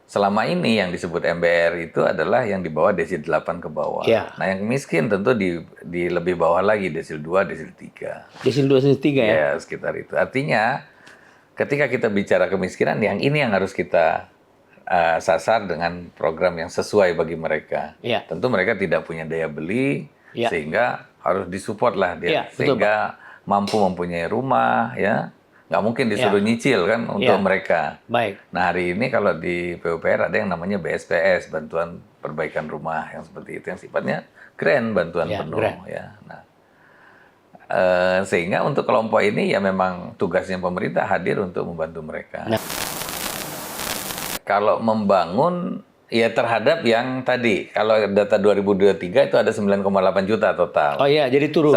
selama ini yang disebut MBR itu adalah yang di bawah desil 8 ke bawah. Ya. Nah, yang miskin tentu di lebih bawah lagi, desil 2, desil 3. Desil 2, desil 3 ya? Ya, sekitar itu. Artinya, ketika kita bicara kemiskinan, yang ini yang harus kita sasar dengan program yang sesuai bagi mereka. Ya. Tentu mereka tidak punya daya beli, Ya. sehingga harus disupport lah dia. Ya, betul, sehingga mampu mempunyai rumah, ya. Nggak mungkin disuruh Ya. nyicil kan untuk Ya. mereka. Baik. Nah, hari ini kalau di PUPR ada yang namanya BSPS, Bantuan Perbaikan Rumah, yang seperti itu, yang sifatnya grant, bantuan Ya, penuh. grant. Ya. Nah, sehingga untuk kelompok ini ya memang tugasnya pemerintah hadir untuk membantu mereka. Nah. Kalau membangun ya terhadap yang tadi, kalau data 2023 itu ada 9,8 juta total. Oh iya, jadi turun.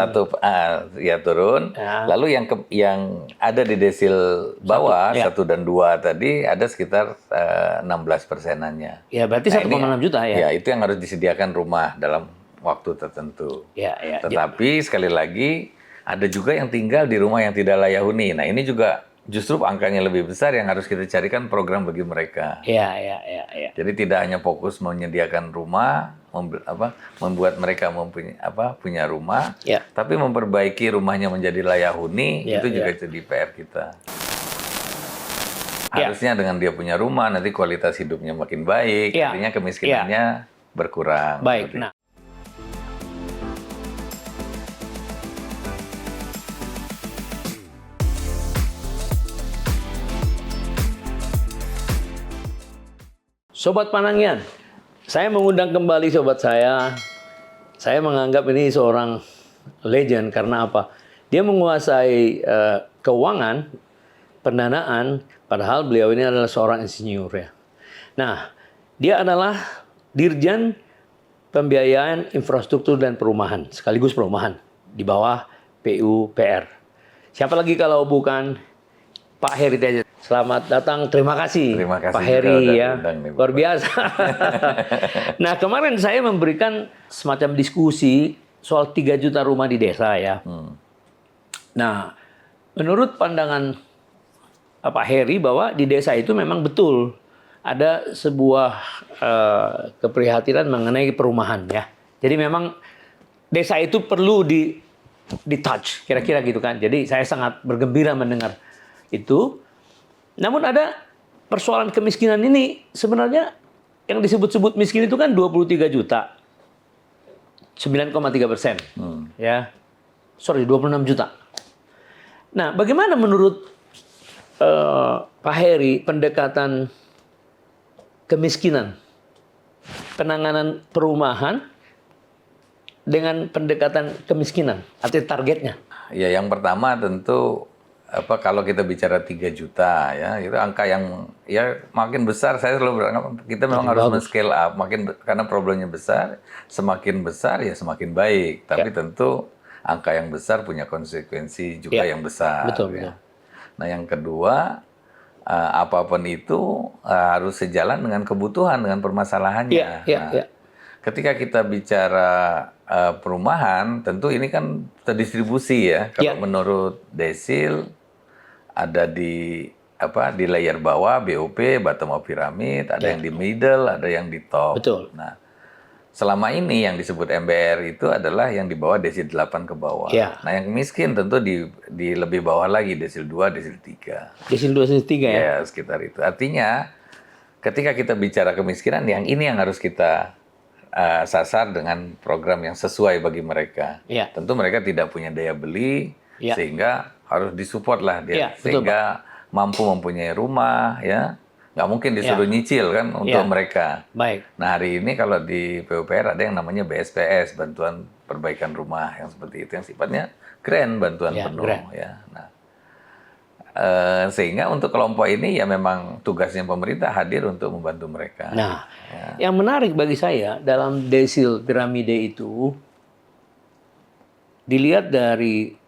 Ya turun. Ya. Lalu yang ada di desil bawah 1 dan 2 tadi ada sekitar 16%-annya. Ya, berarti 1,6 juta ya. Ya, itu yang harus disediakan rumah dalam waktu tertentu. Ya. Tetapi sekali lagi ada juga yang tinggal di rumah yang tidak layak huni. Nah, ini juga justru angkanya lebih besar yang harus kita carikan program bagi mereka. Ya. Jadi tidak hanya fokus menyediakan rumah, membuat mereka punya rumah, Ya. tapi memperbaiki rumahnya menjadi layak huni, Ya, itu juga ya. jadi PR kita. Ya. Harusnya dengan dia punya rumah, nanti kualitas hidupnya makin baik, Ya. artinya kemiskinannya berkurang. Baik. Seperti Nah, Sobat Panangian, saya mengundang kembali sobat saya. Saya menganggap ini seorang legend karena apa? Dia menguasai keuangan, pendanaan, padahal beliau ini adalah seorang insinyur ya. Nah, dia adalah Dirjen Pembiayaan Infrastruktur dan Perumahan, sekaligus perumahan di bawah PUPR. Siapa lagi kalau bukan Pak Heri Teja. Selamat datang, terima kasih Pak Heri ya, luar biasa. Nah, kemarin saya memberikan semacam diskusi soal 3 juta rumah di desa ya. Nah, menurut pandangan Pak Heri bahwa di desa itu memang betul ada sebuah keprihatinan mengenai perumahan ya. Jadi memang desa itu perlu di touch, kira-kira gitu kan. Jadi saya sangat bergembira mendengar itu. Namun ada persoalan kemiskinan ini sebenarnya yang disebut-sebut miskin itu kan 23 juta. 9,3%. Ya. Sorry, 26 juta. Nah, bagaimana menurut Pak Heri pendekatan kemiskinan, penanganan perumahan dengan pendekatan kemiskinan, arti targetnya? Ya, yang pertama tentu kalau kita bicara 3 juta ya, itu angka yang ya makin besar. Saya selalu beranggap kita memang harus men-scale up, karena problemnya besar, semakin besar ya semakin baik. Tapi tentu angka yang besar punya konsekuensi juga yang besar. Betul. Nah, yang kedua, apapun itu harus sejalan dengan kebutuhan, dengan permasalahannya. Ketika kita bicara perumahan, tentu ini kan terdistribusi ya. Kalau menurut desil ada di layer bawah BOP, bottom of pyramid, ada yang di middle, ada yang di top. Betul. Nah, selama ini yang disebut MBR itu adalah yang di bawah desil 8 ke bawah. Nah, yang miskin tentu di lebih bawah lagi, desil 2, desil 3. Desil 2, desil 3 ya? Ya, sekitar itu. Artinya, ketika kita bicara kemiskinan, yang ini yang harus kita sasar dengan program yang sesuai bagi mereka. Tentu mereka tidak punya daya beli, sehingga harus disupport lah dia. Sehingga mampu mempunyai rumah, ya. Nggak mungkin disuruh nyicil kan untuk mereka. Baik. Nah, hari ini kalau di PUPR ada yang namanya BSPS, Bantuan Perbaikan Rumah, yang seperti itu, yang sifatnya grant, bantuan penuh. Ya. Nah, sehingga untuk kelompok ini ya memang tugasnya pemerintah hadir untuk membantu mereka. Nah, yang menarik bagi saya dalam desil piramide itu dilihat dari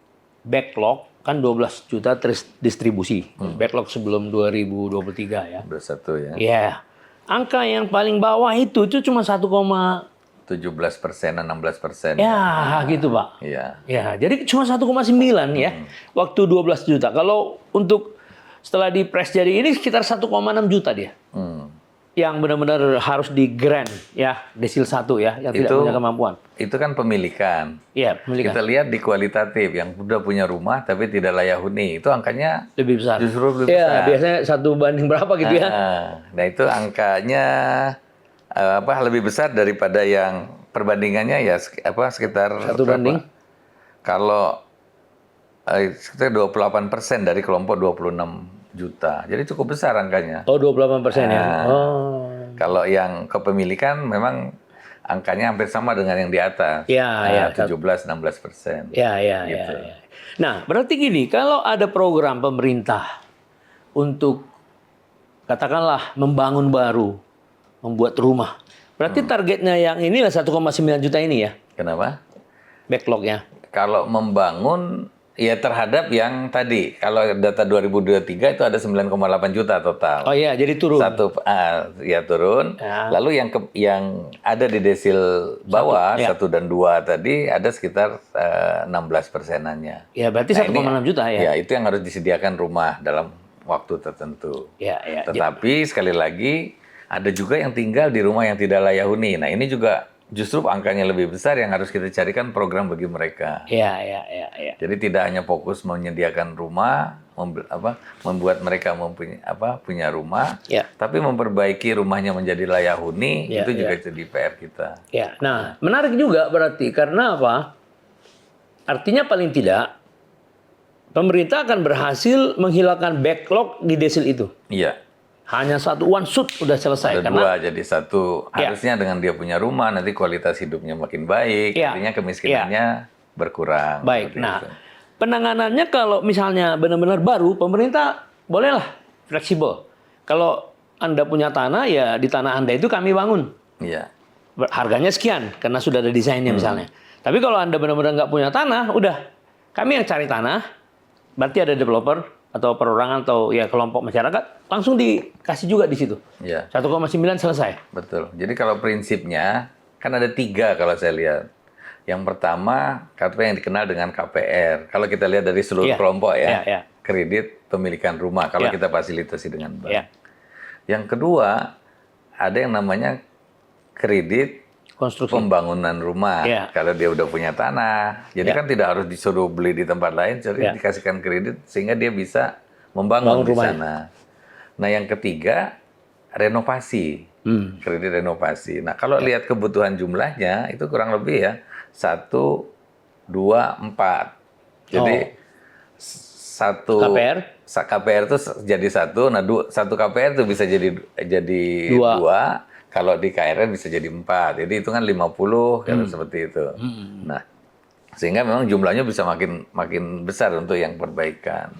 backlog kan 12 juta terdistribusi. Backlog sebelum 2023 ya. 21 ya. Ya. Angka yang paling bawah itu cuma 17%, 16%. Ya, gitu Pak. Iya. Ya, jadi cuma 1,9 ya. Waktu 12 juta. Kalau untuk setelah di press jadi ini sekitar 1,6 juta dia. yang benar-benar harus di grant ya, desil 1 ya, yang tidak punya kemampuan. Itu kan pemilikan. Iya, pemilikan. Kita lihat di kualitatif yang udah punya rumah tapi tidak layak huni, itu angkanya Lebih besar. Justru lebih ya, besar. Biasanya 1 banding berapa gitu ya. Nah, itu angkanya lebih besar daripada yang perbandingannya ya sekitar 1 banding. Kalau sekitar 28% dari kelompok 26 juta. Jadi cukup besar angkanya. Oh, 28% ya. Kalau yang kepemilikan memang angkanya hampir sama dengan yang di atas. Ya, 17-16%. Ya. Nah, berarti gini, kalau ada program pemerintah untuk katakanlah membangun baru, membuat rumah. Berarti targetnya yang inilah 1,9 juta ini ya? Kenapa? Backlognya. Kalau membangun, ya terhadap yang tadi. Kalau data 2023 itu ada 9,8 juta total. Oh iya, jadi turun. Turun. Ya. Lalu yang ada di desil bawah, 1 dan 2 tadi, ada sekitar 16%-annya. Ya, berarti 1,6 juta ya? Ya, itu yang harus disediakan rumah dalam waktu tertentu. Ya. Tetapi sekali lagi, ada juga yang tinggal di rumah yang tidak layak huni. Nah, ini juga justru angkanya lebih besar yang harus kita carikan program bagi mereka. Ya. Jadi tidak hanya fokus menyediakan rumah, membuat mereka punya rumah, tapi memperbaiki rumahnya menjadi layak huni, itu juga jadi PR kita. Ya, nah menarik juga berarti karena apa? Artinya paling tidak pemerintah akan berhasil menghilangkan backlog di desil itu. Iya. Hanya one shot udah selesai. Ada 2 jadi 1. Harusnya dengan dia punya rumah nanti kualitas hidupnya makin baik, artinya kemiskinannya berkurang. Baik. Nah, penanganannya kalau misalnya benar-benar baru, pemerintah bolehlah fleksibel. Kalau Anda punya tanah, ya di tanah Anda itu kami bangun. Iya. Harganya sekian karena sudah ada desainnya misalnya. Tapi kalau Anda benar-benar nggak punya tanah, udah kami yang cari tanah. Berarti ada developer atau perorangan atau ya kelompok masyarakat langsung dikasih juga di situ. Iya. 1,9 selesai. Betul. Jadi kalau prinsipnya kan ada 3 kalau saya lihat. Yang pertama KP yang dikenal dengan KPR. Kalau kita lihat dari seluruh kelompok ya, kredit pemilikan rumah. Kalau kita fasilitasi dengan bank. Yang kedua ada yang namanya kredit konstruksi pembangunan rumah. Kalau dia udah punya tanah, jadi kan tidak harus disuruh beli di tempat lain, jadi dikasihkan kredit sehingga dia bisa membangun di sana. Nah, yang ketiga renovasi, kredit renovasi. Nah, kalau lihat kebutuhan jumlahnya itu kurang lebih ya 1, 2, 4. Jadi satu KPR itu jadi 1. Nah, 1 KPR itu bisa jadi 2. Kalau di KRN bisa jadi 4, jadi itu kan 50 kalau seperti itu. Nah, sehingga memang jumlahnya bisa makin besar untuk yang perbaikan.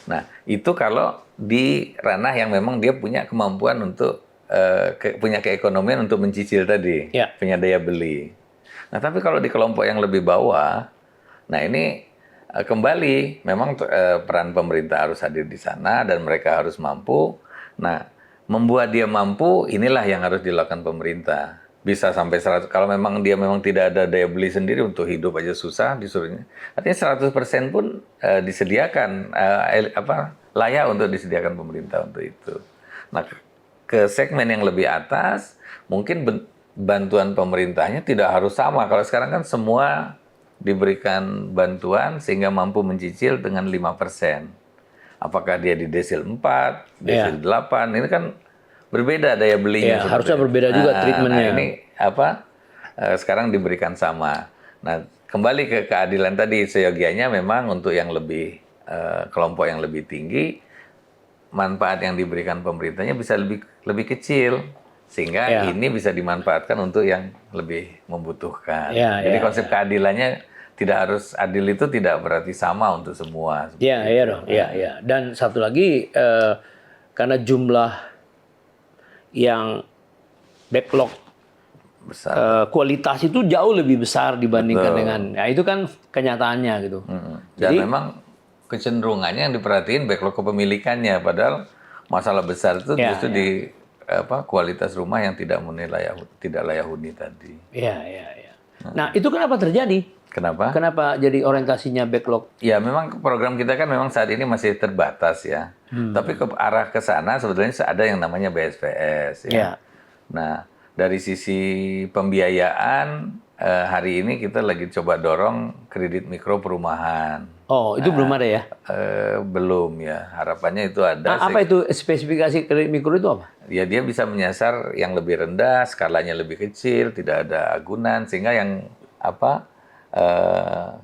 Nah, itu kalau di ranah yang memang dia punya kemampuan untuk punya keekonomian untuk mencicil tadi, punya daya beli. Nah, tapi kalau di kelompok yang lebih bawah, nah ini kembali memang peran pemerintah harus hadir di sana dan mereka harus mampu. Nah, membuat dia mampu, inilah yang harus dilakukan pemerintah. Bisa sampai 100, kalau memang dia tidak ada daya beli sendiri untuk hidup aja susah, disuruhnya. Artinya 100% pun disediakan, layak untuk disediakan pemerintah untuk itu. Nah, ke segmen yang lebih atas, mungkin bantuan pemerintahnya tidak harus sama. Kalau sekarang kan semua diberikan bantuan sehingga mampu mencicil dengan 5%. Apakah dia di desil 4, desil 8, ini kan berbeda daya belinya. Harusnya berbeda juga treatmentnya. Nah, ini sekarang diberikan sama. Nah, kembali ke keadilan tadi, seyogianya memang untuk yang lebih kelompok yang lebih tinggi, manfaat yang diberikan pemerintahnya bisa lebih kecil. Sehingga ini bisa dimanfaatkan untuk yang lebih membutuhkan. Jadi konsep keadilannya tidak harus adil, itu tidak berarti sama untuk semua. Iya dong. Dan satu lagi karena jumlah yang backlog besar, kualitas itu jauh lebih besar dibandingkan dengan, ya itu kan kenyataannya gitu. Dan memang kecenderungannya yang diperhatiin backlog kepemilikannya, padahal masalah besar itu justru di kualitas rumah yang tidak layak huni tadi. Nah, itu kenapa terjadi? Kenapa? Kenapa jadi orientasinya backlog? Ya memang program kita kan memang saat ini masih terbatas ya. Tapi ke arah ke sana sebetulnya ada yang namanya BSPS ya. Ya. Nah, dari sisi pembiayaan hari ini kita lagi coba dorong kredit mikro perumahan. Oh, itu belum ada ya? Belum ya. Harapannya itu ada. Nah, apa itu spesifikasi kredit mikro itu apa? Ya dia bisa menyasar yang lebih rendah, skalanya lebih kecil, tidak ada agunan sehingga yang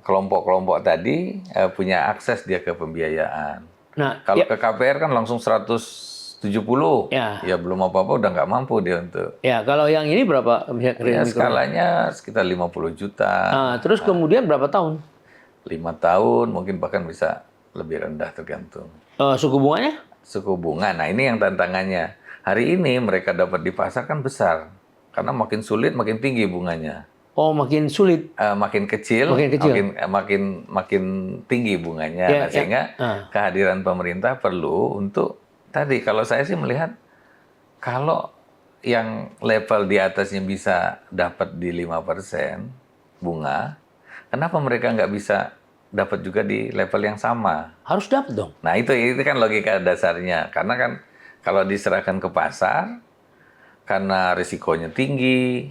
kelompok-kelompok tadi punya akses dia ke pembiayaan. Nah, Kalau ke KPR kan langsung 170, Ya. ya belum apa-apa udah nggak mampu dia untuk. Ya, kalau yang ini berapa Ya, kredit mikro? skalanya sekitar 50 juta, Nah, terus kemudian berapa tahun? 5 tahun, mungkin bahkan bisa lebih rendah tergantung. Suku bunganya? Suku bunga, nah ini yang tantangannya. Hari ini mereka dapat di pasar kan besar, karena makin sulit makin tinggi bunganya. Oh, makin sulit. Makin kecil, Makin kecil. makin tinggi bunganya. Ya, Nah, sehingga kehadiran pemerintah perlu untuk tadi kalau saya sih melihat kalau yang level di atasnya bisa dapat di 5% bunga, kenapa mereka nggak bisa dapat juga di level yang sama? Harus dapat dong. Nah, itu kan logika dasarnya. Karena kan kalau diserahkan ke pasar karena risikonya tinggi,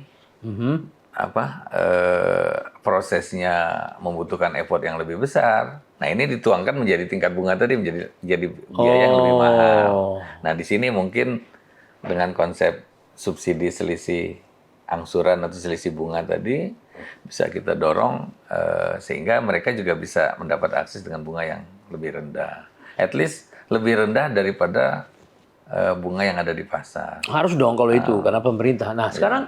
prosesnya membutuhkan effort yang lebih besar. Nah, ini dituangkan menjadi tingkat bunga tadi menjadi biaya yang lebih mahal. Nah, di sini mungkin dengan konsep subsidi selisih angsuran atau selisih bunga tadi bisa kita dorong sehingga mereka juga bisa mendapat akses dengan bunga yang lebih rendah. At least lebih rendah daripada bunga yang ada di pasar. Harus dong kalau itu karena pemerintah. Nah, sekarang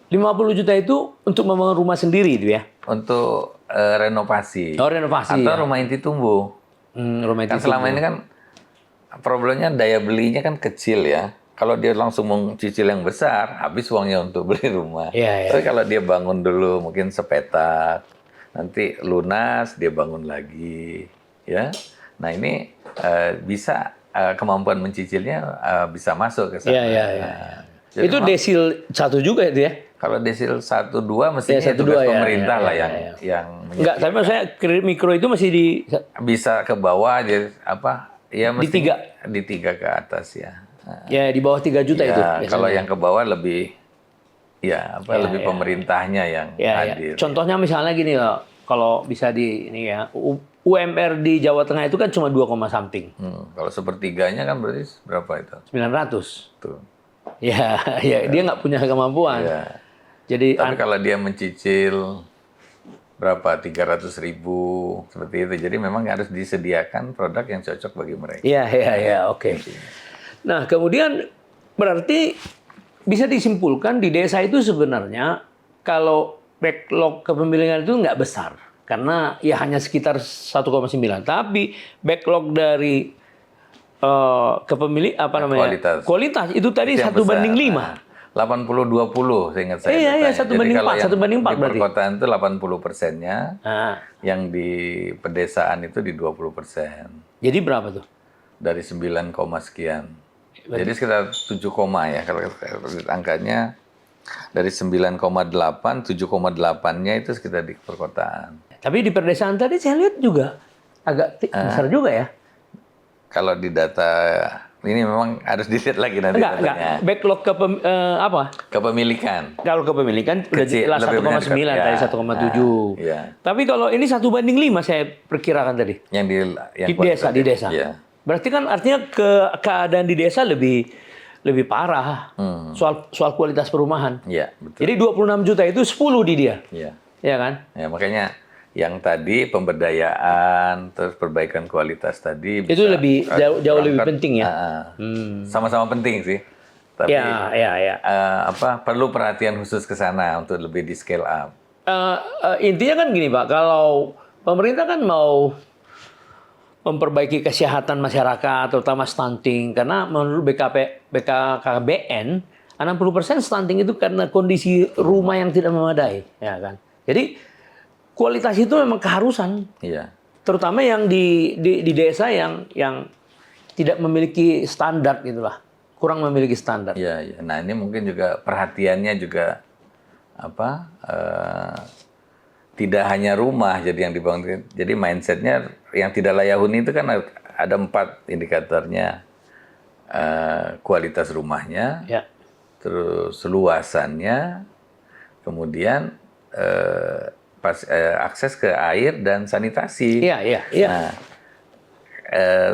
50 juta itu untuk membangun rumah sendiri itu ya? Untuk renovasi. Oh, renovasi. Atau rumah inti tumbuh. Rumah Kan itu. selama ini kan problemnya daya belinya kan kecil ya. Kalau dia langsung mencicil yang besar, habis uangnya untuk beli rumah. Iya. Tapi kalau dia bangun dulu mungkin sepetak, nanti lunas dia bangun lagi, ya. Nah ini bisa kemampuan mencicilnya bisa masuk ke sana. Iya. Jadi Itu desil 1 juga itu ya? kalau desil 1-2 mestinya 1-2 tugas ya, pemerintah lah yang Enggak, tapi maksudnya kredit mikro itu masih di bisa ke bawah aja ya mesti 3. di 3 ke atas ya. Ya, di bawah 3 juta Ya, itu biasanya. kalau yang ke bawah lebih lebih pemerintahnya yang hadir. Contohnya misalnya gini loh, kalau bisa di ini ya, UMR di Jawa Tengah itu kan cuma 2, something. Kalau sepertiganya kan berarti berapa itu? 900. Tuh. Ya, dia nggak punya kemampuan. Ya. Jadi Tapi kalau dia mencicil berapa 300.000 seperti itu, jadi memang harus disediakan produk yang cocok bagi mereka. Iya, oke. Nah, kemudian berarti bisa disimpulkan di desa itu sebenarnya kalau backlog kepemilikan itu nggak besar. Karena ya hanya sekitar 1,9. Tapi backlog dari kualitas itu tadi 1:5. 80-20 seingat saya. Iya, 1:4, 1:4 di berarti. perkotaan itu 80%-nya, yang di pedesaan itu di 20%. Jadi berapa tuh? Dari 9, sekian. Jadi sekitar 7, ya kalau angkanya dari 9,8, 7,8-nya itu sekitar di perkotaan. Tapi di pedesaan tadi saya lihat juga agak besar juga ya. Kalau di data ini memang harus dilihat lagi nanti. Enggak. Backlog kepemilikan. Kalau kepemilikan udah jelas 1,9 tadi 1,7. Ya. Tapi kalau ini 1:5 saya perkirakan tadi. Yang di desa. Ya. Berarti kan artinya keadaan di desa lebih parah soal kualitas perumahan. Iya, betul. Jadi 26 juta itu 10 di dia. Iya. Ya kan? Ya, makanya yang tadi pemberdayaan terus perbaikan kualitas tadi itu lebih jauh lebih penting ya. Sama-sama penting sih. Tapi perlu perhatian khusus ke sana untuk lebih di scale up. Intinya kan gini Pak, kalau pemerintah kan mau memperbaiki kesehatan masyarakat, terutama stunting, karena menurut BKKBN 60% stunting itu karena kondisi rumah yang tidak memadai, ya kan. Jadi kualitas itu memang keharusan. Iya. Terutama yang di desa yang tidak memiliki standar gitulah. Kurang memiliki standar. Iya. Nah, ini mungkin juga perhatiannya juga tidak hanya rumah jadi yang dibangun. Jadi mindsetnya yang tidak layak huni itu kan ada 4 indikatornya. Kualitas rumahnya, Ya. terus luasannya, kemudian akses ke air dan sanitasi. Iya, iya, iya. Nah,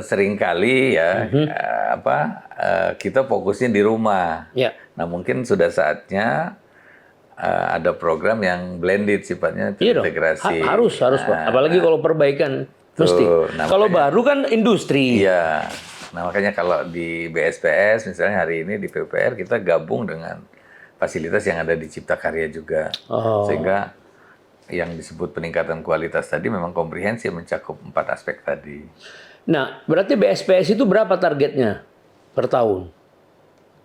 seringkali ya kita fokusnya di rumah. Ya. Nah, mungkin sudah saatnya ada program yang blended sifatnya, Iya dong. terintegrasi. Harus Pak. Apalagi kalau perbaikan mesti. Nah, Kalau makanya- baru kan industri. Iya. Nah, makanya kalau di BSPS misalnya hari ini di PUPR kita gabung dengan fasilitas yang ada di Cipta Karya juga. Oh. Sehingga yang disebut peningkatan kualitas tadi memang komprehensif mencakup 4 aspek tadi. Nah, berarti BSPS itu berapa targetnya per tahun?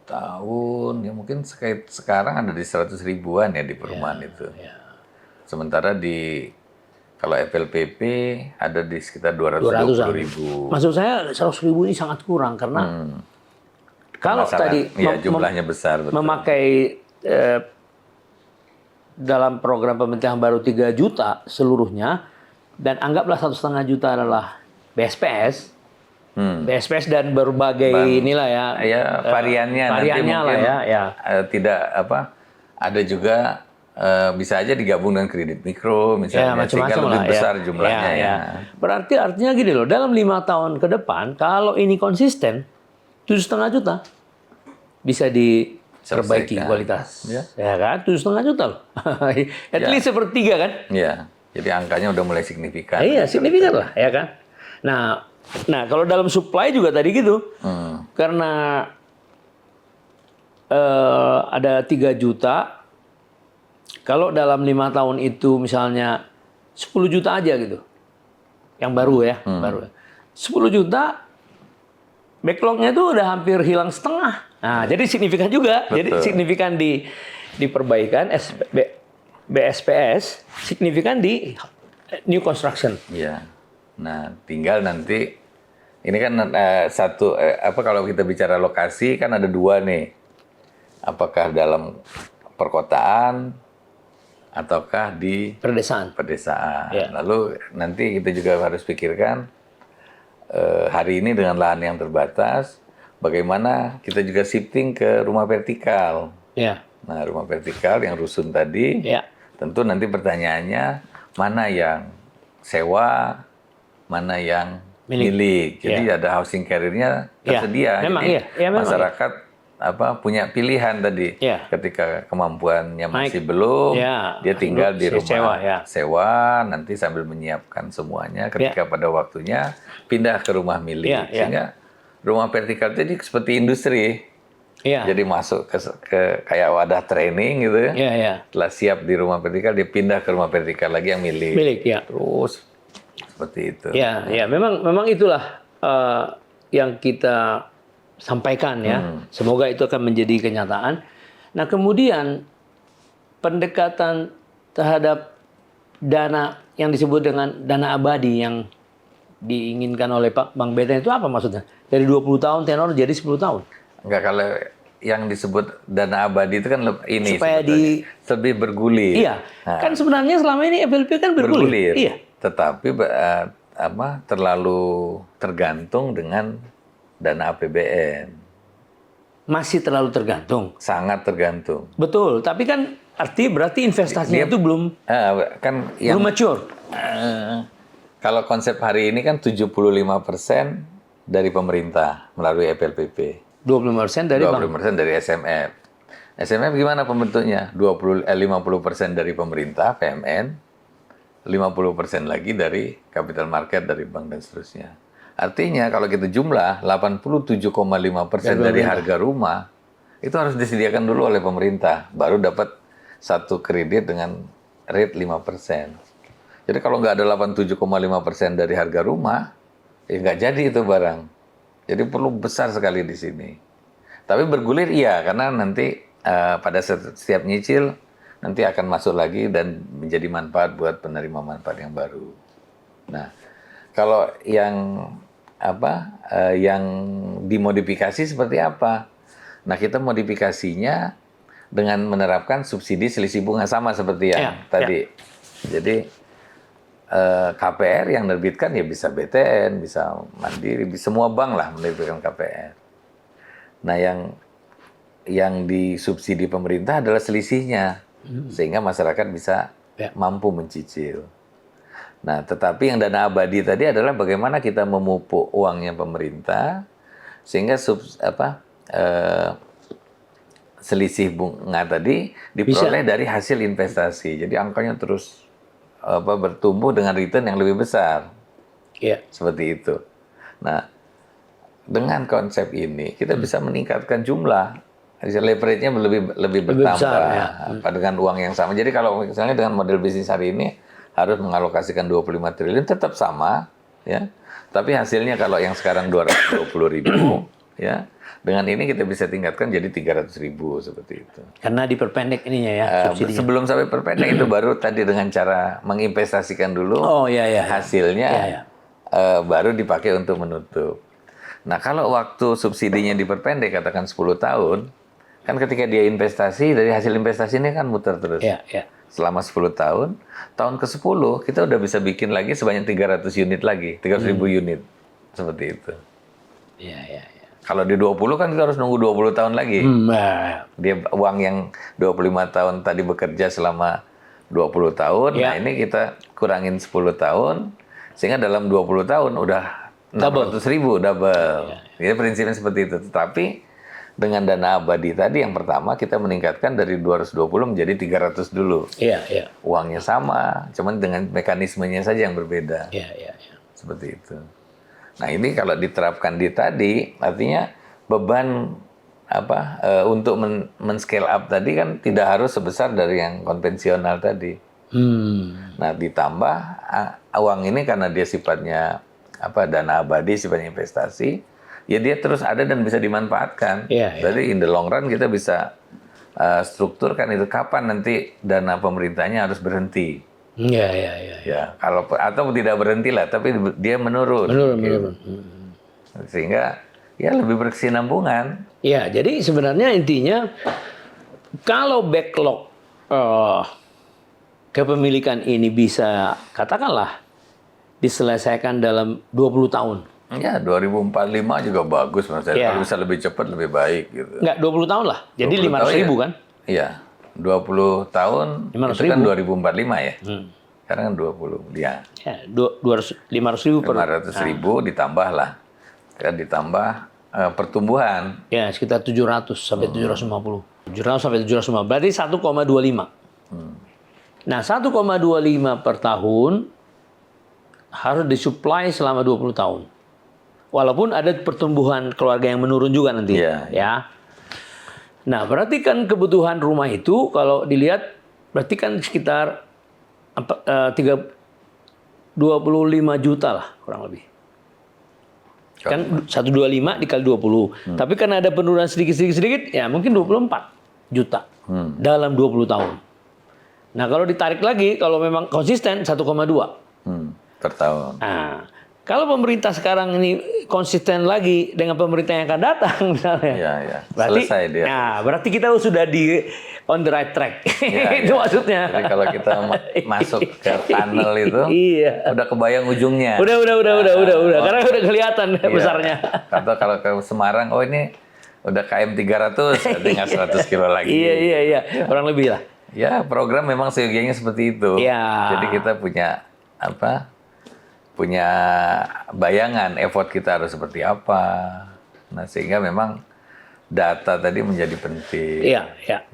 Tahun ya mungkin sekarang ada di 100 ribuan ya di perumahan itu. Ya. Sementara kalau FLPP ada di sekitar 220 ribu. Maksud saya 100 ribu ini sangat kurang karena kalau tadi ya, jumlahnya besar. Betul. memakai dalam program pemerintah yang baru 3 juta seluruhnya dan anggaplah 1,5 juta adalah BSPS. BSPS dan berbagai inilah ya. Ya variannya nanti lah mungkin ya. Tidak ada juga bisa aja digabung dengan kredit mikro misalnya sehingga lebih besar jumlahnya ya. Berarti artinya gini loh, dalam 5 tahun ke depan kalau ini konsisten 7,5 juta bisa diperbaiki kualitas. Ya kan? 7,5 juta loh. At least sepertiga kan? Iya. Jadi angkanya udah mulai signifikan. Iya, signifikan lah, ya kan? Nah, kalau dalam supply juga tadi gitu. Karena ada 3 juta, kalau dalam 5 tahun itu misalnya 10 juta aja gitu. Yang baru ya, baru. 10 juta, backlognya itu udah hampir hilang setengah. Nah, jadi signifikan juga. Betul. Jadi signifikan di perbaikan BSPS, signifikan di new construction. Iya. Nah, tinggal nanti ini kan kalau kita bicara lokasi kan ada 2 nih. Apakah dalam perkotaan ataukah di Pedesaan. Ya. Lalu nanti kita juga harus pikirkan hari ini dengan lahan yang terbatas, bagaimana kita juga shifting ke rumah vertikal. Ya. Nah, rumah vertikal yang rusun tadi, tentu nanti pertanyaannya mana yang sewa, mana yang milik. Jadi ada housing carrier-nya tersedia. Memang, jadi masyarakat punya pilihan tadi. Ketika kemampuannya masih belum, dia tinggal di rumah sewa, nanti sambil menyiapkan semuanya. Ketika pada waktunya pindah ke rumah milik. Sehingga rumah vertikal itu seperti industri. Jadi masuk ke kayak wadah training gitu. Setelah siap di rumah vertikal, dia pindah ke rumah vertikal lagi yang milik. Terus seperti itu. Ya, memang itulah yang kita sampaikan ya. Semoga itu akan menjadi kenyataan. Nah, kemudian pendekatan terhadap dana yang disebut dengan dana abadi yang diinginkan oleh Pak Bang Beten itu apa maksudnya? Dari 20 tahun tenor jadi 10 tahun. Enggak, kalau yang disebut dana abadi itu kan ini supaya lebih bergulir. Iya. Nah, kan sebenarnya selama ini FLP kan bergulir. Iya. Tetapi terlalu tergantung dengan dana APBN. Masih terlalu tergantung. Sangat tergantung. Betul, tapi kan berarti investasinya itu belum belum mature. Kalau konsep hari ini kan 75% dari pemerintah melalui FLPP. 25% dari 20% dari SMF. SMF gimana pembentuknya? 50% dari pemerintah, PMN, 50% lagi dari capital market, dari bank dan seterusnya. Artinya kalau kita jumlah 87,5% dari harga rumah itu harus disediakan dulu oleh pemerintah, baru dapat satu kredit dengan rate 5%. Jadi kalau nggak ada 87,5% dari harga rumah, ya nggak jadi itu barang. Jadi perlu besar sekali di sini. Tapi bergulir iya, karena nanti pada setiap nyicil nanti akan masuk lagi dan menjadi manfaat buat penerima manfaat yang baru. Nah, kalau yang yang dimodifikasi seperti apa? Nah, kita modifikasinya dengan menerapkan subsidi selisih bunga sama seperti yang tadi. Jadi KPR yang menerbitkan ya bisa BTN, bisa Mandiri, semua bank lah menerbitkan KPR. Nah, yang disubsidi pemerintah adalah selisihnya, sehingga masyarakat bisa mampu mencicil. Nah, tetapi yang dana abadi tadi adalah bagaimana kita memupuk uangnya pemerintah, sehingga selisih bunga tadi diperoleh dari hasil investasi. Jadi angkanya terus bertumbuh dengan return yang lebih besar. Iya. Seperti itu. Nah, dengan konsep ini kita bisa meningkatkan jumlah leverage-nya lebih bertambah besar, ya. dengan uang yang sama. Jadi kalau misalnya dengan model bisnis hari ini harus mengalokasikan 25 triliun tetap sama, ya. Tapi hasilnya kalau yang sekarang 220.000 ya. Dengan ini kita bisa tingkatkan jadi 300.000 seperti itu. Karena diperpendek ininya ya, subsidinya. Sebelum sampai perpendek itu baru tadi dengan cara menginvestasikan dulu. Hasilnya baru dipakai untuk menutup. Nah, kalau waktu subsidinya diperpendek katakan 10 tahun, kan ketika dia investasi dari hasil investasi ini kan muter terus. Selama 10 tahun, tahun ke-10 kita udah bisa bikin lagi sebanyak 300 unit lagi, 300.000 unit. Seperti itu. Kalau di 20 kan kita harus nunggu 20 tahun lagi. Dia uang yang 25 tahun tadi bekerja selama 20 tahun. Nah, ini kita kurangin 10 tahun. Sehingga dalam 20 tahun udah 600.000 double. Jadi prinsipnya seperti itu. Tetapi dengan dana abadi tadi yang pertama kita meningkatkan dari 220 menjadi 300 dulu. Uangnya sama, cuman dengan mekanismenya saja yang berbeda. Seperti itu. Nah, ini kalau diterapkan di tadi, artinya beban untuk men-scale up tadi kan tidak harus sebesar dari yang konvensional tadi. Nah, ditambah uang ini karena dia sifatnya dana abadi, sifatnya investasi, ya dia terus ada dan bisa dimanfaatkan. Jadi in the long run kita bisa strukturkan itu kapan nanti dana pemerintahnya harus berhenti. Ya, kalau atau tidak berhenti lah, tapi dia menurun. Sehingga ya lebih berkesinambungan. Ya, jadi sebenarnya intinya kalau backlog kepemilikan ini bisa katakanlah diselesaikan dalam 20 tahun. Ya, 2045 juga bagus menurut saya. Kalau bisa lebih cepat lebih baik gitu. Enggak, 20 tahun lah. Jadi 500.000 kan? Iya. 20 tahun itu kan 2045 ya. Sekarang kan 20. Ya. 500.000 per 500.000 ditambah lah. Kan ditambah pertumbuhan. Ya, sekitar 700 sampai 750. 700 sampai 750. Berarti 1,25. Nah, 1,25 per tahun harus disuplai selama 20 tahun. Walaupun ada pertumbuhan keluarga yang menurun juga nanti. Ya. Nah, berarti kan kebutuhan rumah itu kalau dilihat berarti kan sekitar 25 juta lah kurang lebih. Kan 125 dikali 20. Tapi kan ada penurunan sedikit ya mungkin 24 juta dalam 20 tahun. Nah, kalau ditarik lagi kalau memang konsisten 1,2 per tahun. Nah, kalau pemerintah sekarang ini konsisten lagi dengan pemerintah yang akan datang misalnya. Berarti, selesai dia. Nah, berarti kita sudah di on the right track. Itu maksudnya. Jadi kalau kita masuk ke tunnel itu, udah kebayang ujungnya. Udah. Karena udah kelihatan besarnya. Atau kalau ke Semarang, oh ini udah KM 300, tinggal 100 kilo lagi. Iya. Kurang lebih lah. Ya, program memang seyogianya seperti itu. Jadi kita punya punya bayangan effort kita harus seperti apa. Nah, sehingga memang data tadi menjadi penting.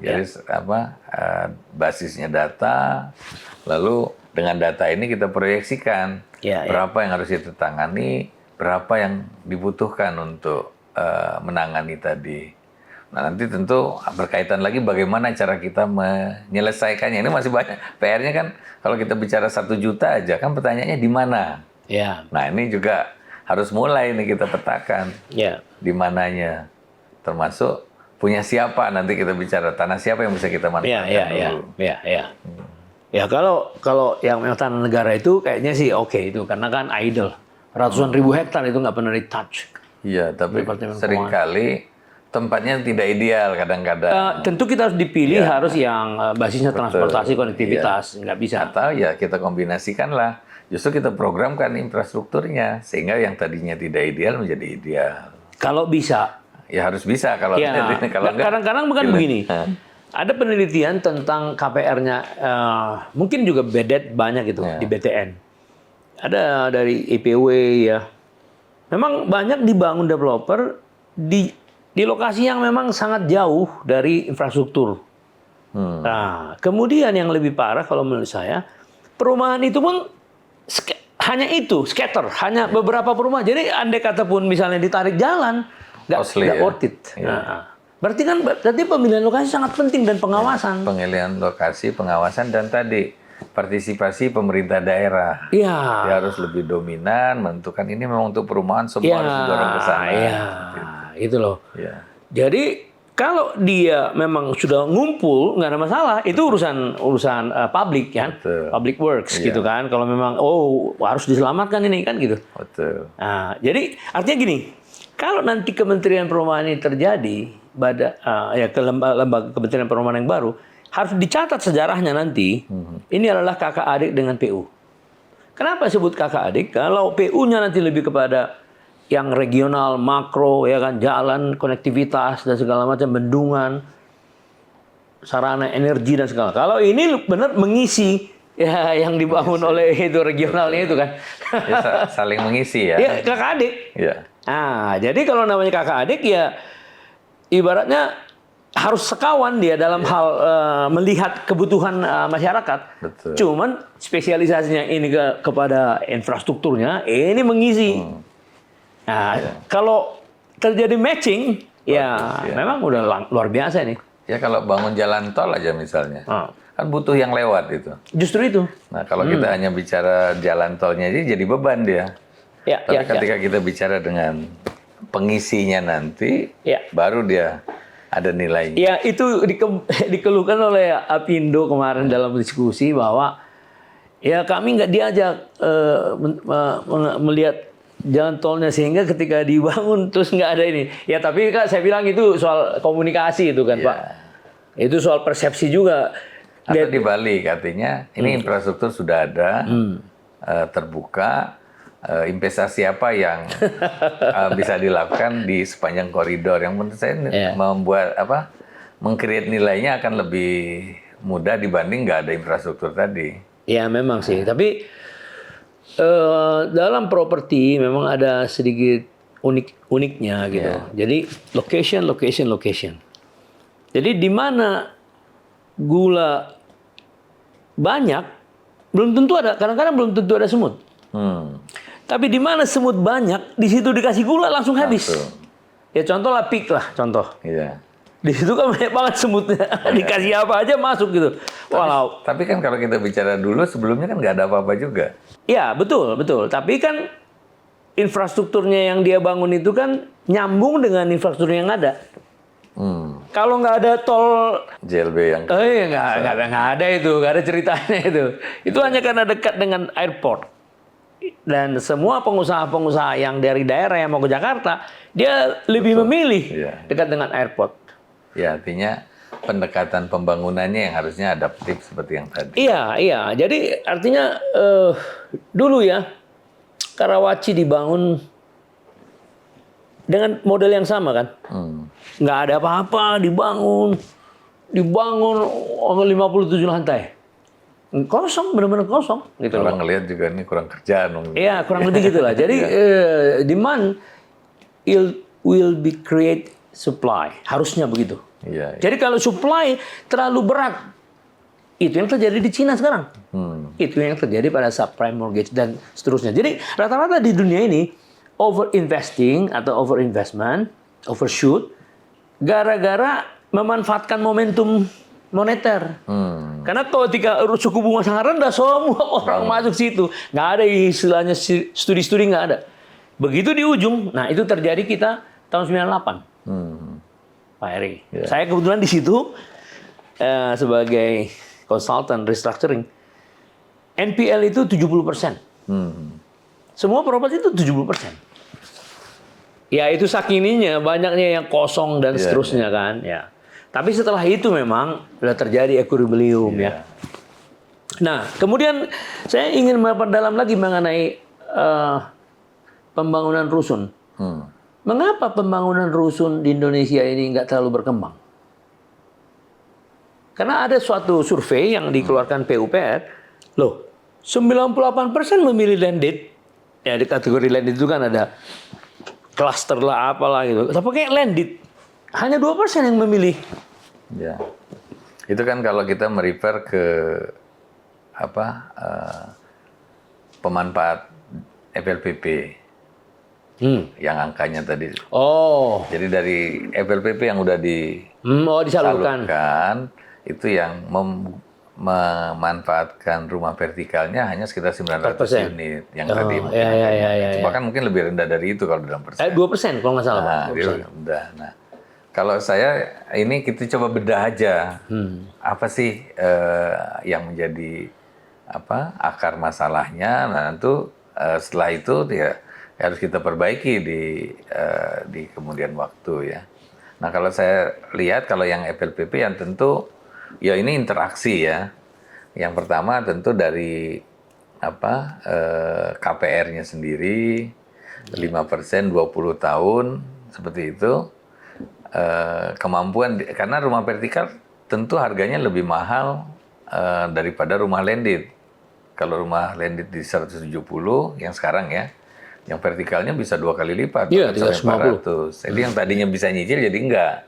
Jadi basisnya data, lalu dengan data ini kita proyeksikan berapa yang harus kita tangani, berapa yang dibutuhkan untuk menangani tadi. Nah, nanti tentu berkaitan lagi bagaimana cara kita menyelesaikannya. Ini masih banyak PR-nya kan. Kalau kita bicara 1 juta aja kan pertanyaannya di mana? Nah, ini juga harus mulai nih kita petakan di mananya. Termasuk punya siapa nanti kita bicara tanah siapa yang bisa kita manfaatkan dulu. Ya kalau yang memang tanah negara itu kayaknya sih oke itu karena kan idle. Ratusan ribu hektar itu nggak pernah di touch. Iya, tapi seringkali tempatnya tidak ideal kadang-kadang. Tentu kita harus dipilih harus yang basisnya transportasi, konektivitas, nggak bisa. Atau ya kita kombinasikanlah. Justru kita programkan infrastrukturnya sehingga yang tadinya tidak ideal menjadi ideal. Kalau bisa. Ya harus bisa kalau kalau enggak. Kadang-kadang bukan begini. Ada penelitian tentang KPR-nya, mungkin juga BEDET banyak gitu di BTN. Ada dari IPW ya. Memang banyak dibangun developer di lokasi yang memang sangat jauh dari infrastruktur. Nah, kemudian yang lebih parah kalau menurut saya, perumahan itu pun hanya itu, scatter, hanya beberapa perumahan. Jadi andai kata pun misalnya ditarik jalan, nggak worth it. Nah, berarti pemilihan lokasi sangat penting dan pengawasan. Pemilihan lokasi, pengawasan, dan tadi partisipasi pemerintah daerah. Iya. Dia harus lebih dominan, menentukan ini memang untuk perumahan, semua harus didorong ke sana. Iya, itu loh. Ya. Jadi kalau dia memang sudah ngumpul, nggak ada masalah. Itu urusan publik kan, public works gitu kan. Kalau memang harus diselamatkan ini kan gitu. Betul. Nah, jadi artinya gini, kalau nanti Kementerian Perumahan ini terjadi ke lembaga Kementerian Perumahan yang baru, harus dicatat sejarahnya nanti. Ini adalah kakak adik dengan PU. Kenapa sebut kakak adik? Kalau PU-nya nanti lebih kepada yang regional, makro, ya kan, jalan, konektivitas dan segala macam, bendungan, sarana energi dan segala. Kalau ini benar mengisi ya yang dibangun oleh itu regionalnya itu kan. Ya, saling mengisi ya. Ya, kakak adik. Ya. Nah, jadi kalau namanya kakak adik ya ibaratnya harus sekawan dia dalam hal melihat kebutuhan masyarakat. Betul. Cuman spesialisasinya ini kepada infrastrukturnya, ini mengisi. Nah, kalau terjadi matching, memang udah luar biasa nih. Ya kalau bangun jalan tol aja misalnya, kan butuh yang lewat itu. Justru itu. Nah kalau kita hanya bicara jalan tolnya jadi beban dia. Tapi ketika kita bicara dengan pengisinya nanti, baru dia ada nilainya. Ya itu dikeluhkan oleh Apindo kemarin dalam diskusi bahwa ya kami nggak diajak melihat jalan tolnya sehingga ketika dibangun terus nggak ada ini. Ya tapi Kak saya bilang itu soal komunikasi itu kan Pak. Itu soal persepsi juga. Atau dibalik artinya ini infrastruktur sudah ada, terbuka, investasi apa yang bisa dilakukan di sepanjang koridor yang menurut saya membuat meng-create nilainya akan lebih mudah dibanding nggak ada infrastruktur tadi. Ya memang sih, tapi dalam properti memang ada sedikit uniknya gitu. Jadi location. Jadi di mana gula banyak belum tentu ada, kadang-kadang belum tentu ada semut. Tapi di mana semut banyak, di situ dikasih gula langsung habis. Ya contoh lah pik lah, contoh. Iya. Di situ kan banyak banget semutnya. Dikasih apa aja masuk gitu. Tapi kan kalau kita bicara dulu sebelumnya kan nggak ada apa-apa juga. Ya betul. Tapi kan infrastrukturnya yang dia bangun itu kan nyambung dengan infrastruktur yang ada. Kalau nggak ada tol JLB yang nggak ada itu, nggak ada ceritanya itu. Itu hanya karena dekat dengan airport. Dan semua pengusaha-pengusaha yang dari daerah yang mau ke Jakarta, dia lebih memilih dekat dengan airport. Ya artinya pendekatan pembangunannya yang harusnya adaptif seperti yang tadi. Iya. Jadi artinya dulu ya Karawaci dibangun dengan model yang sama kan. Nggak ada apa-apa, dibangun 57 lantai. Kosong, benar-benar kosong. Gitu orang ngelihat juga ini kurang kerjaan. Iya, kurang lebih gitulah. Jadi demand will be create supply. Harusnya begitu. Iya. Jadi kalau supply terlalu berat, itu yang terjadi di Cina sekarang. Itu yang terjadi pada subprime mortgage dan seterusnya. Jadi rata-rata di dunia ini over investing atau over investment, overshoot, gara-gara memanfaatkan momentum moneter. Karena ketika suku bunga sangat rendah, semua orang masuk situ. Nggak ada istilahnya studi-studi, nggak ada. Begitu di ujung, nah itu terjadi kita tahun 98. Pak Heri. Saya kebetulan di situ sebagai konsultan restructuring. NPL itu 70%. Semua properti itu 70%. Ya itu sakininya, banyaknya yang kosong dan seterusnya kan. Ya. Tapi setelah itu memang sudah terjadi equilibrium ya. Nah, kemudian saya ingin memperdalam lagi mengenai pembangunan rusun. Mengapa pembangunan rusun di Indonesia ini nggak terlalu berkembang? Karena ada suatu survei yang dikeluarkan PUPR, loh, 98% memilih landed. Ya, di kategori landed itu kan ada cluster lah, apalah gitu. Tapi kayak landed, hanya 2% yang memilih. Ya, itu kan kalau kita merefer ke pemanfaat FLPP. Yang angkanya tadi. Oh. Jadi dari FLPP yang udah disalurkan, itu yang memanfaatkan rumah vertikalnya hanya sekitar 900 unit yang tadi. Bahkan mungkin lebih rendah dari itu kalau dalam persen. 2% kalau nggak salah. Nah, kalau saya ini kita coba bedah aja. Apa sih yang menjadi akar masalahnya? Nah, tentu setelah itu ya harus kita perbaiki di kemudian waktu ya. Nah kalau saya lihat kalau yang FLPP yang tentu ya ini interaksi ya. Yang pertama tentu dari KPR-nya sendiri 5% 20 tahun seperti itu. Kemampuan karena rumah vertikal tentu harganya lebih mahal daripada rumah landed. Kalau rumah landed di 170 yang sekarang ya. Yang vertikalnya bisa 2 kali lipat, iya, 350. Jadi yang tadinya bisa nyicil jadi enggak.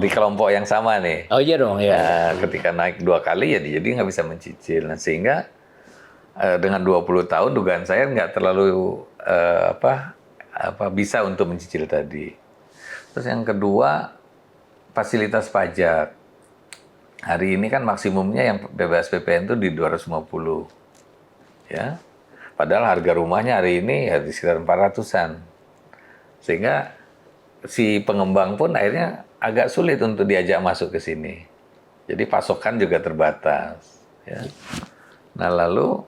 Di kelompok yang sama nih. Oh iya dong, ya. Ketika naik 2 kali ya jadi nggak bisa mencicil. Nah, sehingga dengan 20 tahun dugaan saya nggak terlalu bisa untuk mencicil tadi. Terus yang kedua fasilitas pajak. Hari ini kan maksimumnya yang bebas PPN itu di 250. Ya. Padahal harga rumahnya hari ini ya di sekitar 400-an. Sehingga si pengembang pun akhirnya agak sulit untuk diajak masuk ke sini. Jadi pasokan juga terbatas. Ya. Nah lalu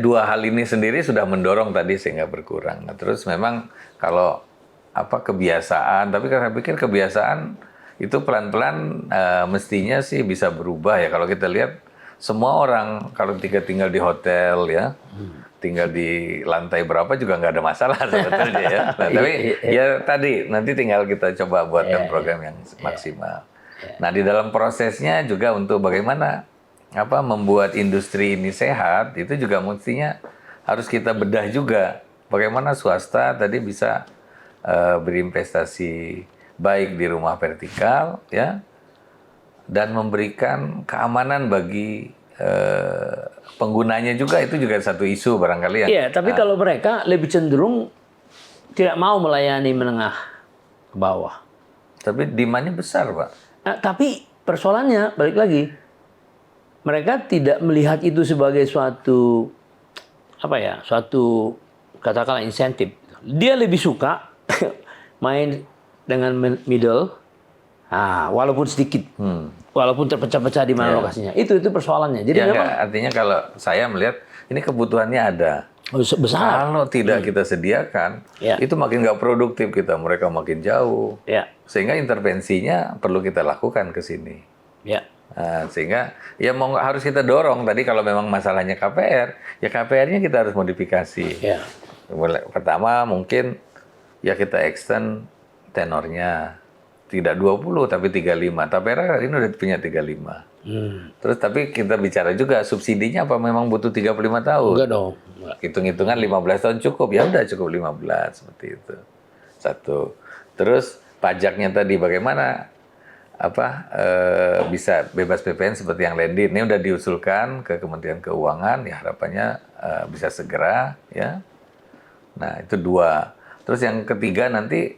dua hal ini sendiri sudah mendorong tadi sehingga berkurang. Nah, terus memang kalau kebiasaan, tapi saya pikir kebiasaan itu pelan-pelan mestinya sih bisa berubah ya. Kalau kita lihat semua orang kalau tinggal di hotel ya, tinggal di lantai berapa juga nggak ada masalah sebetulnya ya. Nah, tapi ya tadi nanti tinggal kita coba buatkan program yang maksimal. Nah di dalam prosesnya juga untuk bagaimana membuat industri ini sehat itu juga mestinya harus kita bedah juga. Bagaimana swasta tadi bisa berinvestasi baik di rumah vertikal ya. Dan memberikan keamanan bagi penggunanya juga, itu juga satu isu barangkali ya. Iya, tapi kalau mereka lebih cenderung tidak mau melayani menengah ke bawah. Tapi demand-nya besar, Pak. Nah, tapi persoalannya balik lagi, mereka tidak melihat itu sebagai suatu katakanlah insentif. Dia lebih suka main dengan middle. Walaupun sedikit, walaupun terpecah-pecah di mana lokasinya, itu persoalannya. Jadi memang artinya kalau saya melihat ini kebutuhannya ada, besar. Kalau tidak kita sediakan, itu makin nggak produktif kita, mereka makin jauh, sehingga intervensinya perlu kita lakukan ke sini. Sehingga ya harus kita dorong tadi kalau memang masalahnya KPR, ya KPR-nya kita harus modifikasi. Pertama mungkin ya kita extend tenornya. Tidak 20 tapi 35. Tapera hari ini udah punya 35. Terus tapi kita bicara juga subsidinya apa memang butuh 35 tahun? Enggak dong. Hitung-hitungan 15 tahun cukup. Ya udah cukup 15 seperti itu. Satu. Terus pajaknya tadi bagaimana bisa bebas PPN seperti yang landed. Ini udah diusulkan ke Kementerian Keuangan, ya harapannya bisa segera ya. Nah, itu 2. Terus yang ketiga nanti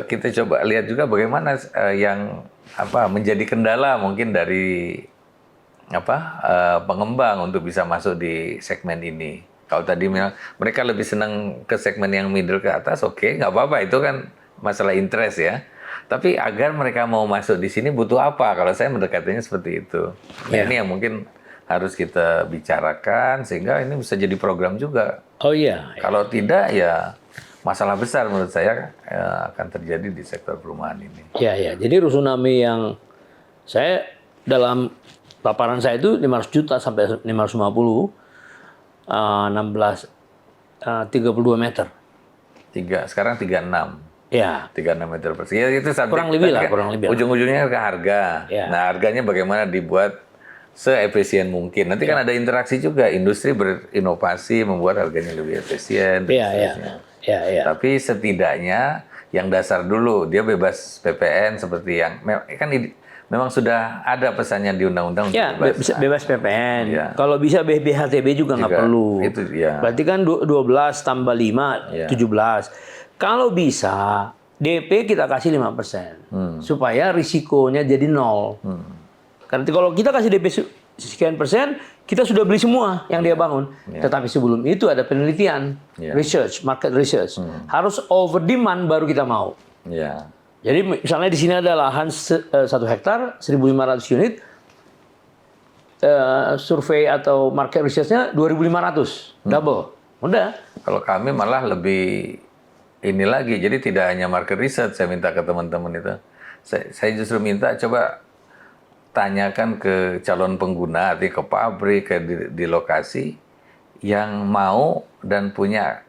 kita coba lihat juga bagaimana yang menjadi kendala mungkin dari pengembang untuk bisa masuk di segmen ini. Kalau tadi mereka lebih senang ke segmen yang middle ke atas, oke, nggak apa-apa, itu kan masalah interest ya. Tapi agar mereka mau masuk di sini butuh apa? Kalau saya mendekatinya seperti itu. Nah, ini yang mungkin harus kita bicarakan sehingga ini bisa jadi program juga. Oh iya. Kalau tidak ya masalah besar menurut saya akan terjadi di sektor perumahan ini. Iya, iya. Jadi rusunami yang saya dalam paparan saya itu 500 juta sampai 550, 32 meter. Sekarang 36. Ya. 36 meter persegi. Ya, itu Kurang lebih lah, kurang lebih. Ujung-ujungnya ke harga. Ya. Nah, harganya bagaimana dibuat seefisien mungkin. Nanti kan ada interaksi juga. Industri berinovasi membuat harganya lebih efisien. Iya, iya. Iya, iya. Tapi setidaknya yang dasar dulu, dia bebas PPN seperti yang kan memang sudah ada pesannya di undang-undang untuk Ya, bebas PPN. Ya. Kalau bisa BHTB juga nggak perlu. Itu ya. Berarti kan 12 tambah 5, Ya. 17. Kalau bisa, DP kita kasih 5%. Supaya risikonya jadi 0. Karena kalau kita kasih DP sekian persen, kita sudah beli semua yang dia bangun. Tetapi sebelum itu ada penelitian, research, market research. Harus over demand baru kita mau. Ya. Jadi misalnya di sini ada lahan 1 hektar, 1.500 unit, survei atau market research-nya 2.500, double. Udah. Kalau kami malah lebih ini lagi, jadi tidak hanya market research saya minta ke teman-teman itu. Saya justru minta coba tanyakan ke calon pengguna, artinya ke pabrik, di lokasi yang mau dan punya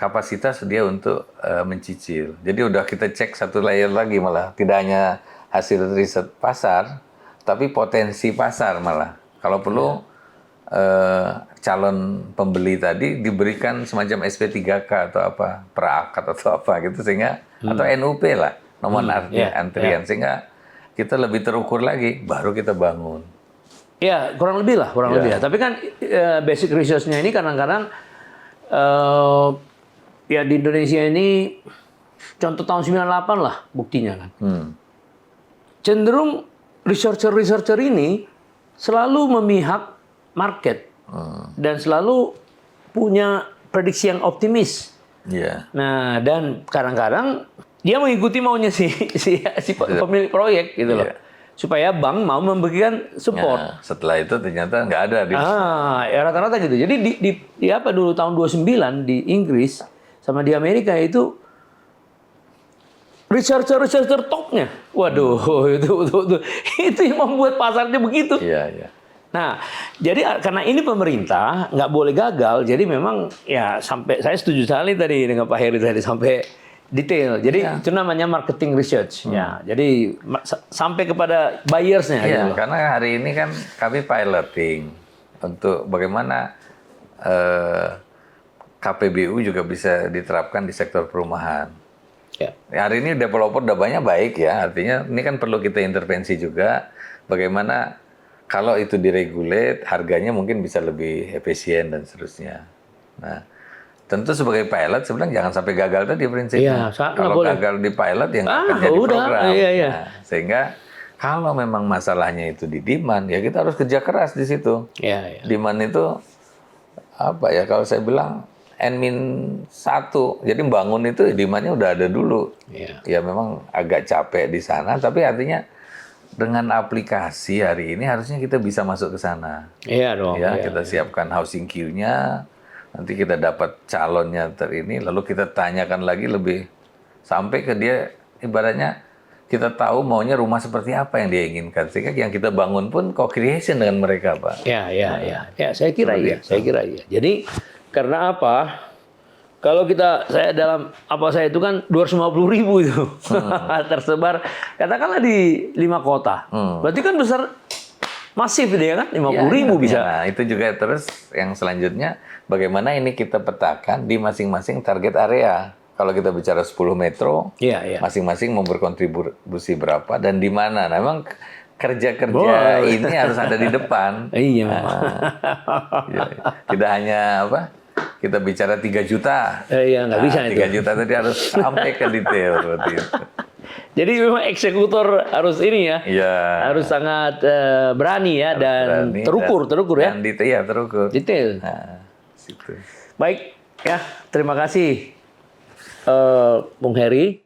kapasitas dia untuk mencicil. Jadi udah kita cek satu layer lagi malah, tidak hanya hasil riset pasar, tapi potensi pasar malah. Kalau perlu calon pembeli tadi diberikan semacam SP3K atau apa, per-akad atau apa gitu sehingga atau NUP lah, nomor antrian sehingga kita lebih terukur lagi, baru kita bangun. Ya, kurang lebih lah, kurang lebih lah. Tapi kan basic research-nya ini kadang-kadang ya di Indonesia ini contoh tahun 98 lah buktinya kan. Cenderung researcher ini selalu memihak market dan selalu punya prediksi yang optimis. Yeah. Nah, dan kadang-kadang dia mengikuti maunya si pemilik proyek gitu loh. Supaya bank mau memberikan support. Ya, setelah itu ternyata nggak ada. Ya rata-rata gitu. Jadi di apa dulu tahun 29 di Inggris sama di Amerika itu researcher topnya. Waduh, itu yang membuat pasarnya begitu. Iya, iya. Nah, jadi karena ini pemerintah nggak boleh gagal, jadi memang ya sampai saya setuju sekali tadi dengan Pak Heri tadi sampai detail. Jadi itu namanya marketing research. Ya, jadi sampai kepada buyersnya. Iya, gitu. Karena hari ini kan kami piloting untuk bagaimana KPBU juga bisa diterapkan di sektor perumahan. Ya. Hari ini developer udah banyak baik ya, artinya ini kan perlu kita intervensi juga. Bagaimana kalau itu diregulate, harganya mungkin bisa lebih efisien dan seterusnya. Nah, tentu sebagai pilot sebenarnya jangan sampai gagal tadi prinsipnya. Kalau gagal di pilot ya nggak akan jadi program. Iya. Nah, sehingga kalau memang masalahnya itu di demand, ya kita harus kerja keras di situ. Iya. Demand itu apa ya? Kalau saya bilang N-1, jadi bangun itu demand-nya udah ada dulu. Iya. Ya memang agak capek di sana, tapi artinya dengan aplikasi hari ini harusnya kita bisa masuk ke sana. Iya dong. Ya, kita siapkan housing queue-nya. Nanti kita dapat calonnya ini, lalu kita tanyakan lagi lebih sampai ke dia, ibaratnya kita tahu maunya rumah seperti apa yang dia inginkan. Sehingga yang kita bangun pun co-creation dengan mereka, Pak. Ya, saya kira iya. Jadi karena apa? Kalau saya itu kan 250.000 itu tersebar, katakanlah di 5 kota. Berarti kan besar. Masif dia kan, 50.000 bisa. Nah, itu juga terus yang selanjutnya, bagaimana ini kita petakan di masing-masing target area. Kalau kita bicara 10 metro, masing-masing mau berkontribusi berapa dan di mana. Nah, memang kerja-kerja ini harus ada di depan. Iya. Tidak hanya kita bicara 3 juta. Iya, nggak bisa 3 juta tadi harus sampai ke detail seperti itu. Jadi memang eksekutor harus ini ya, harus sangat berani ya, dan berani, terukur ya. Terukur. Detail. Nah, situ. Baik ya, terima kasih Bung Heri.